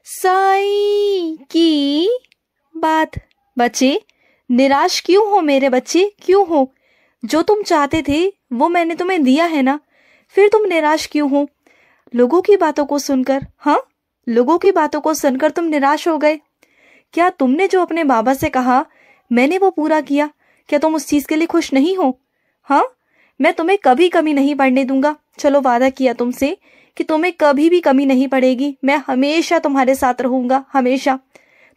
साईं की बात। बच्चे, निराश क्यों हो मेरे बच्चे, क्यों हो? जो तुम चाहते थे वो मैंने तुम्हें दिया है ना, फिर तुम निराश क्यों हो? लोगों की बातों को सुनकर, हाँ, लोगों की बातों को सुनकर तुम निराश हो गए? क्या तुमने जो अपने बाबा से कहा मैंने वो पूरा किया? क्या तुम उस चीज के लिए खुश नहीं हो? हाँ, मैं तुम्हें कभी कमी नहीं पड़ने दूंगा। चलो, वादा किया तुमसे कि तुम्हें कभी भी कमी नहीं पड़ेगी। मैं हमेशा तुम्हारे साथ रहूंगा, हमेशा।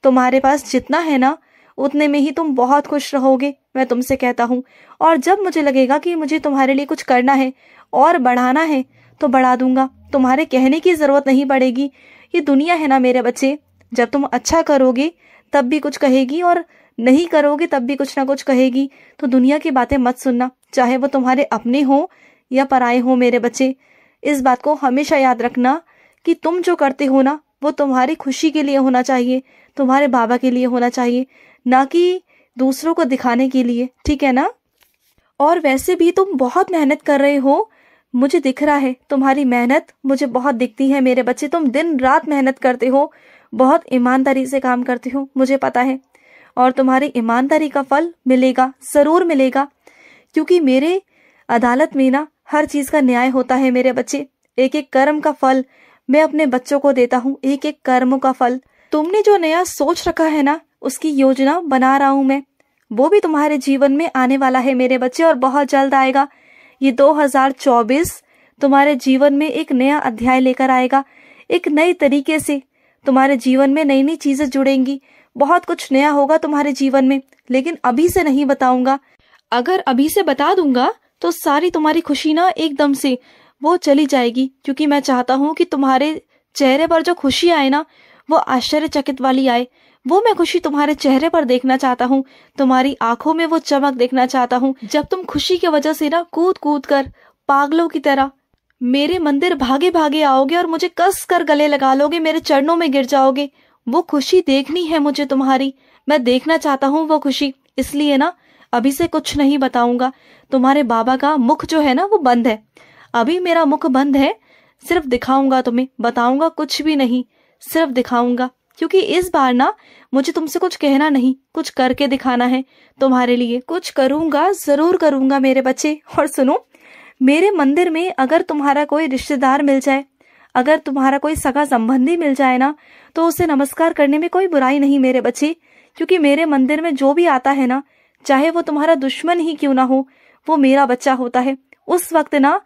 तुम्हारे पास जितना है ना, उतने में ही तुम बहुत खुश रहोगे, मैं तुमसे कहता हूँ। और जब मुझे लगेगा कि मुझे तुम्हारे लिए कुछ करना है और बढ़ाना है तो बढ़ा दूंगा। तुम्हारे कहने की जरूरत नहीं पड़ेगी। ये दुनिया है ना मेरे बच्चे, जब तुम अच्छा करोगे तब भी कुछ कहेगी और नहीं करोगे तब भी कुछ ना कुछ कहेगी। तो दुनिया की बातें मत सुनना, चाहे वो तुम्हारे अपने हो या पराए हो मेरे बच्चे। इस बात को हमेशा याद रखना कि तुम जो करते हो ना, वो तुम्हारी खुशी के लिए होना चाहिए, तुम्हारे बाबा के लिए होना चाहिए, ना कि दूसरों को दिखाने के लिए, ठीक है ना? और वैसे भी तुम बहुत मेहनत कर रहे हो, मुझे दिख रहा है। तुम्हारी मेहनत मुझे बहुत दिखती है मेरे बच्चे। तुम दिन रात मेहनत करते हो, बहुत ईमानदारी से काम करते हो, मुझे पता है। और तुम्हारी ईमानदारी का फल मिलेगा, जरूर मिलेगा, क्योंकि मेरे अदालत में ना हर चीज का न्याय होता है मेरे बच्चे। एक एक कर्म का फल मैं अपने बच्चों को देता हूँ, एक एक कर्मों का फल। तुमने जो नया सोच रखा है ना, उसकी योजना बना रहा हूं मैं, वो भी तुम्हारे जीवन में आने वाला है मेरे बच्चे, और बहुत जल्द आएगा। ये 2024 तुम्हारे जीवन में एक नया अध्याय लेकर आएगा। एक नए तरीके से तुम्हारे जीवन में नई नई चीजें जुड़ेंगी, बहुत कुछ नया होगा तुम्हारे जीवन में। लेकिन अभी से नहीं बताऊंगा। अगर अभी से बता दूंगा तो सारी तुम्हारी खुशी ना एकदम से वो चली जाएगी, क्योंकि मैं चाहता हूँ कि तुम्हारे चेहरे पर जो खुशी आए ना, वो आश्चर्यचकित वाली आए। वो मैं खुशी तुम्हारे चेहरे पर देखना चाहता हूँ, तुम्हारी आंखों में वो चमक देखना चाहता हूँ, जब तुम खुशी की वजह से ना कूद कूद कर पागलों की तरह मेरे मंदिर भागे भागे आओगे और मुझे कस कर गले लगा लोगे, मेरे चरणों में गिर जाओगे। वो खुशी देखनी है मुझे तुम्हारी, मैं देखना चाहता हूँ वो खुशी। इसलिए ना अभी से कुछ नहीं बताऊंगा। तुम्हारे बाबा का मुख जो है ना, वो बंद है। अभी मेरा मुख बंद है, सिर्फ दिखाऊंगा तुम्हें, बताऊंगा कुछ भी नहीं, सिर्फ दिखाऊंगा। क्योंकि इस बार ना मुझे तुमसे कुछ कहना नहीं, कुछ करके दिखाना है तुम्हारे लिए। कुछ करूंगा, जरूर करूंगा मेरे बच्चे। और सुनो, मेरे मंदिर में अगर तुम्हारा कोई रिश्तेदार मिल जाए, अगर तुम्हारा कोई सगा संबंधी मिल जाए ना, तो उसे नमस्कार करने में कोई बुराई नहीं मेरे बच्चे। क्योंकि मेरे मंदिर में जो भी आता है ना, चाहे वो तुम्हारा दुश्मन ही क्यों ना हो, वो मेरा बच्चा होता है। उस वक्त ना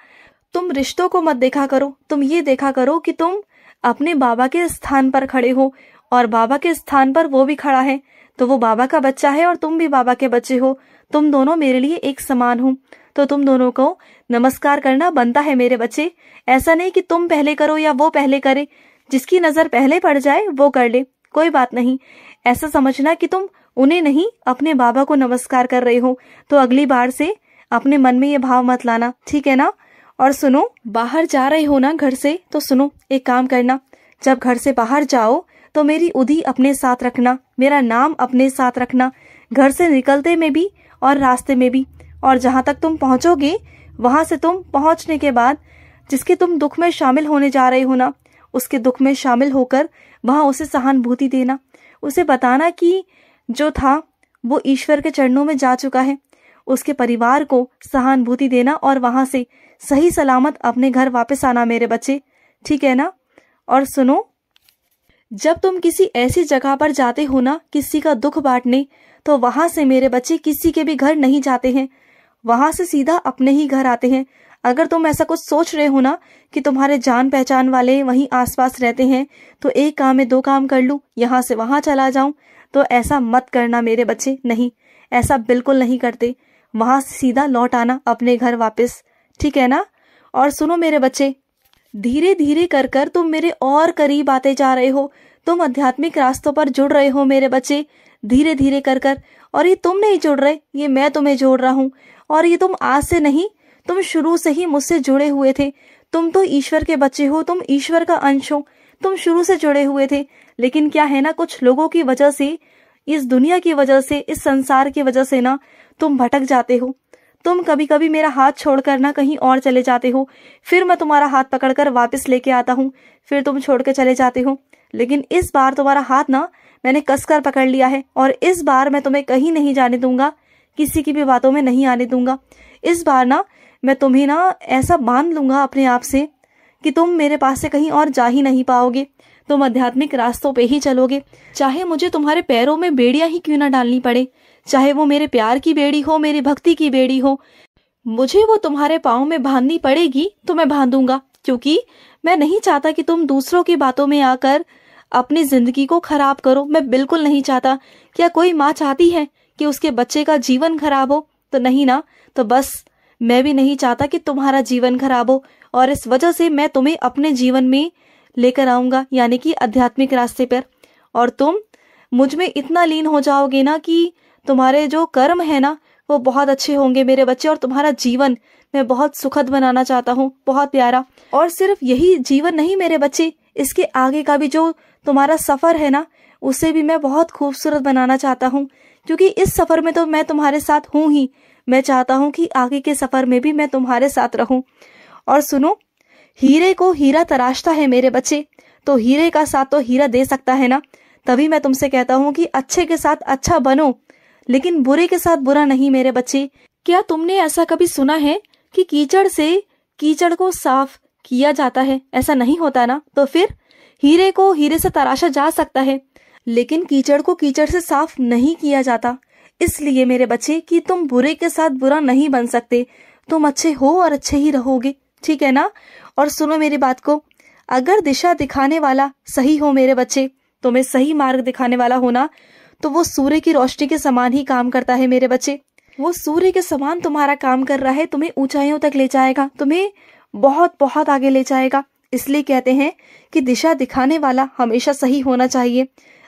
तुम रिश्तों को मत देखा करो, तुम ये देखा करो कि तुम अपने बाबा के स्थान पर खड़े हो, और बाबा के स्थान पर वो भी खड़ा है, तो वो बाबा का बच्चा है और तुम भी बाबा के बच्चे हो। तुम दोनों मेरे लिए एक समान हो, तो तुम दोनों को नमस्कार करना बनता है मेरे बच्चे। ऐसा नहीं कि तुम पहले करो या वो पहले करे, जिसकी नजर पहले पड़ जाए वो कर ले, कोई बात नहीं। ऐसा समझना कि तुम उन्हें नहीं, अपने बाबा को नमस्कार कर रहे हो। तो अगली बार से अपने मन में ये भाव मत लाना, ठीक है ना? और सुनो, बाहर जा रहे हो ना घर से, तो सुनो, एक काम करना, जब घर से बाहर जाओ तो मेरी उधी अपने साथ रखना, मेरा नाम अपने साथ रखना, घर से निकलते में भी और रास्ते में भी। और जहां तक तुम पहुंचोगे, वहां से तुम पहुंचने के बाद जिसके तुम दुख में शामिल होने जा रहे हो ना, उसके दुख में शामिल होकर वहां उसे सहानुभूति देना, उसे बताना कि जो था वो ईश्वर के चरणों में जा चुका है। उसके परिवार को सहानुभूति देना और वहां से सही सलामत अपने घर वापस आना मेरे बच्चे, ठीक है ना? और सुनो, जब तुम किसी ऐसी जगह पर जाते हो ना किसी का दुख बांटने, तो वहां से मेरे बच्चे किसी के भी घर नहीं जाते हैं, वहां से सीधा अपने ही घर आते हैं। अगर तुम ऐसा कुछ सोच रहे हो ना कि तुम्हारे जान पहचान वाले वहीं आसपास रहते हैं, तो एक काम में दो काम कर लूं, यहाँ से वहां चला जाऊं, तो ऐसा मत करना मेरे बच्चे। नहीं, ऐसा बिल्कुल नहीं करते। वहां से सीधा लौट आना अपने घर वापस, ठीक है ना? और सुनो मेरे बच्चे, धीरे धीरे कर कर तुम मेरे और करीब आते जा रहे हो, तुम आध्यात्मिक रास्तों पर जुड़ रहे हो मेरे बच्चे, धीरे धीरे कर कर। और ये तुम नहीं जुड़ रहे, ये मैं तुम्हें जोड़ रहा हूँ। और ये तुम आज से नहीं, तुम शुरू से ही मुझसे जुड़े हुए थे। तुम तो ईश्वर के बच्चे हो, तुम ईश्वर का अंश हो, तुम शुरू से जुड़े हुए थे। लेकिन क्या है ना, कुछ लोगों की वजह से, इस दुनिया की वजह से, इस संसार की वजह से ना तुम भटक जाते हो। तुम कभी कभी मेरा हाथ छोड़कर ना कहीं और चले जाते हो, फिर मैं तुम्हारा हाथ पकड़कर वापस लेके आता हूँ, फिर तुम छोड़ के चले जाते हो। लेकिन इस बार तुम्हारा हाथ ना मैंने कसकर पकड़ लिया है और इस बार मैं तुम्हें कहीं नहीं जाने दूंगा, किसी की भी बातों में नहीं आने दूंगा। इस बार ना मैं तुम्हें ना ऐसा बांध लूंगा अपने आप से कि तुम मेरे पास से कहीं और जा ही नहीं पाओगे। तुम आध्यात्मिक रास्तों पे ही चलोगे, चाहे मुझे तुम्हारे पैरों में बेड़ियां ही क्यों ना डालनी पड़े, चाहे वो मेरे प्यार की बेड़ी हो, मेरी भक्ति की बेड़ी हो, मुझे वो तुम्हारे पाँव में बांधनी पड़ेगी तो मैं बांधूंगा। क्योंकि मैं नहीं चाहता कि तुम दूसरों की बातों में आकर अपनी जिंदगी को खराब करो। मैं बिल्कुल नहीं चाहता। क्या कोई माँ चाहती है कि उसके बच्चे का जीवन खराब हो? तो नहीं ना। तो बस मैं भी नहीं चाहता कि तुम्हारा जीवन खराब हो, और इस वजह से मैं तुम्हें अपने जीवन में लेकर आऊंगा, यानी कि आध्यात्मिक रास्ते पर। और तुम मुझ में इतना लीन हो जाओगे ना कि तुम्हारे जो कर्म है ना वो बहुत अच्छे होंगे मेरे बच्चे, और तुम्हारा जीवन मैं बहुत सुखद बनाना चाहता हूँ, बहुत प्यारा। और सिर्फ यही जीवन नहीं मेरे बच्चे, इसके आगे का भी जो तुम्हारा सफर है ना उसे भी मैं बहुत खूबसूरत बनाना चाहता हूँ, क्योंकि इस सफर में तो मैं तुम्हारे साथ हूँ ही। मैं चाहता हूँ कि आगे के सफर में भी मैं तुम्हारे साथ रहूं। और सुनो, हीरे को हीरा तराशता है मेरे बच्चे, तो हीरे का साथ तो हीरा दे सकता है ना। तभी मैं तुमसे कहता हूँ कि अच्छे के साथ अच्छा बनो, लेकिन बुरे के साथ बुरा नहीं मेरे बच्चे। क्या तुमने ऐसा कभी सुना है कि कीचड़ से कीचड़ को साफ किया जाता है? ऐसा नहीं होता ना। तो फिर हीरे को हीरे से तराशा जा सकता है, लेकिन कीचड़ को कीचड़ से साफ नहीं किया जाता। इसलिए मेरे बच्चे कि तुम बुरे के साथ बुरा नहीं बन सकते, तुम अच्छे हो और अच्छे ही रहोगे, ठीक है ना। और सुनो मेरी बात को, अगर दिशा दिखाने वाला सही हो मेरे बच्चे, तुम्हें सही मार्ग दिखाने वाला होना, तो वो सूर्य की रोशनी के समान ही काम करता है मेरे बच्चे। वो सूर्य के समान तुम्हारा काम कर रहा है, तुम्हें ऊंचाइयों तक ले जाएगा, तुम्हें बहुत बहुत आगे ले जाएगा। इसलिए कहते हैं कि दिशा दिखाने वाला हमेशा सही होना चाहिए।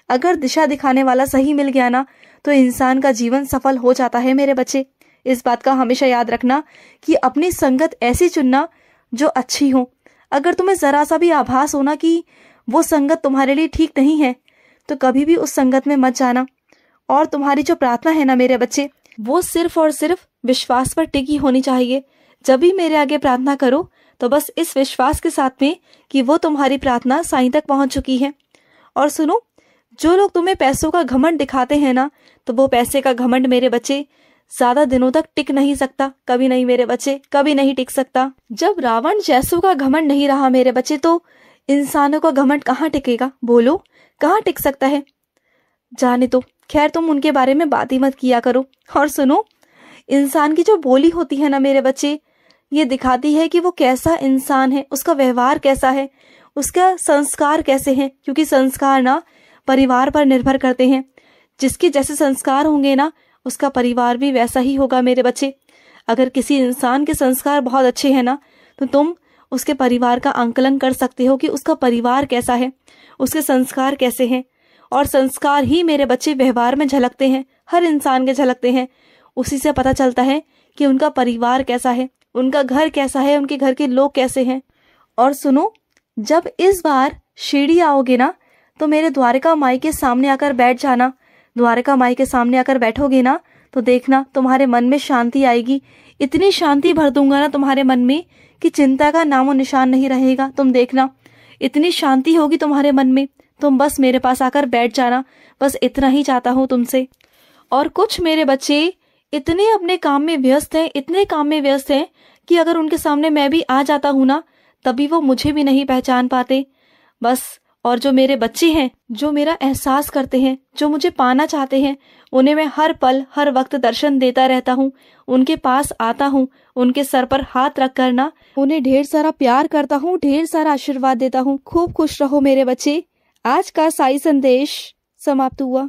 अगर दिशा दिखाने वाला सही मिल गया ना तो इंसान का जीवन सफल हो जाता है मेरे बच्चे। इस बात का हमेशा याद रखना कि अपनी संगत ऐसी चुनना जो अच्छी हो। अगर तुम्हें जरा सा भी आभास होना कि वो संगत तुम्हारे लिए ठीक नहीं है तो कभी भी उस संगत में मत जाना। और तुम्हारी जो प्रार्थना है ना मेरे बच्चे, वो सिर्फ और सिर्फ विश्वास पर टिकी होनी चाहिए। जब भी मेरे आगे प्रार्थना करो तो बस इस विश्वास के साथ में कि वो तुम्हारी प्रार्थना साईं तक पहुंच चुकी है। और सुनो, जो लोग तुम्हें पैसों का घमंड दिखाते हैं ना, तो वो पैसे का घमंड मेरे बच्चे ज्यादा दिनों तक टिक नहीं सकता, कभी नहीं मेरे बच्चे, कभी नहीं टिक सकता। जब रावण जैसों का घमंड नहीं रहा मेरे बच्चे, तो इंसानों का घमंड कहाँ टिकेगा? बोलो, कहाँ टिक सकता है? जाने दो, खैर तुम उनके बारे में बात ही मत किया करो। और सुनो, इंसान की जो बोली होती है ना मेरे बच्चे, ये दिखाती है कि वो कैसा इंसान है, उसका व्यवहार कैसा है, उसका संस्कार कैसे हैं। क्योंकि संस्कार ना परिवार पर निर्भर करते हैं। जिसके जैसे संस्कार होंगे ना उसका परिवार भी वैसा ही होगा मेरे बच्चे। अगर किसी इंसान के संस्कार बहुत अच्छे हैं ना तो तुम उसके परिवार का आंकलन कर सकते हो कि उसका परिवार कैसा है, उसके संस्कार कैसे हैं। और संस्कार ही मेरे बच्चे व्यवहार में झलकते हैं, हर इंसान के झलकते हैं। उसी से पता चलता है कि उनका परिवार कैसा है, उनका घर कैसा है, उनके घर के लोग कैसे हैं। और सुनो, जब इस बार शिरडी आओगे ना तो मेरे द्वारका माई के सामने आकर बैठ जाना। द्वारका माई के सामने आकर बैठोगे ना तो देखना तुम्हारे मन में शांति आएगी। इतनी शांति भर दूंगा ना तुम्हारे मन में कि चिंता का नामो निशान नहीं रहेगा। तुम देखना, इतनी शांति होगी तुम्हारे मन में। तुम बस मेरे पास आकर बैठ जाना, बस इतना ही चाहता हूँ तुमसे। और कुछ मेरे बच्चे इतने अपने काम में व्यस्त हैं, इतने काम में व्यस्त हैं कि अगर उनके सामने मैं भी आ जाता हूँ ना तभी वो मुझे भी नहीं पहचान पाते। बस, और जो मेरे बच्चे हैं, जो मेरा एहसास करते हैं, जो मुझे पाना चाहते हैं, उन्हें मैं हर पल हर वक्त दर्शन देता रहता हूँ, उनके पास आता हूँ, उनके सर पर हाथ रख कर ना उन्हें ढेर सारा प्यार करता हूँ, ढेर सारा आशीर्वाद देता हूँ। खूब खुश रहो मेरे बच्चे। आज का साई संदेश समाप्त हुआ।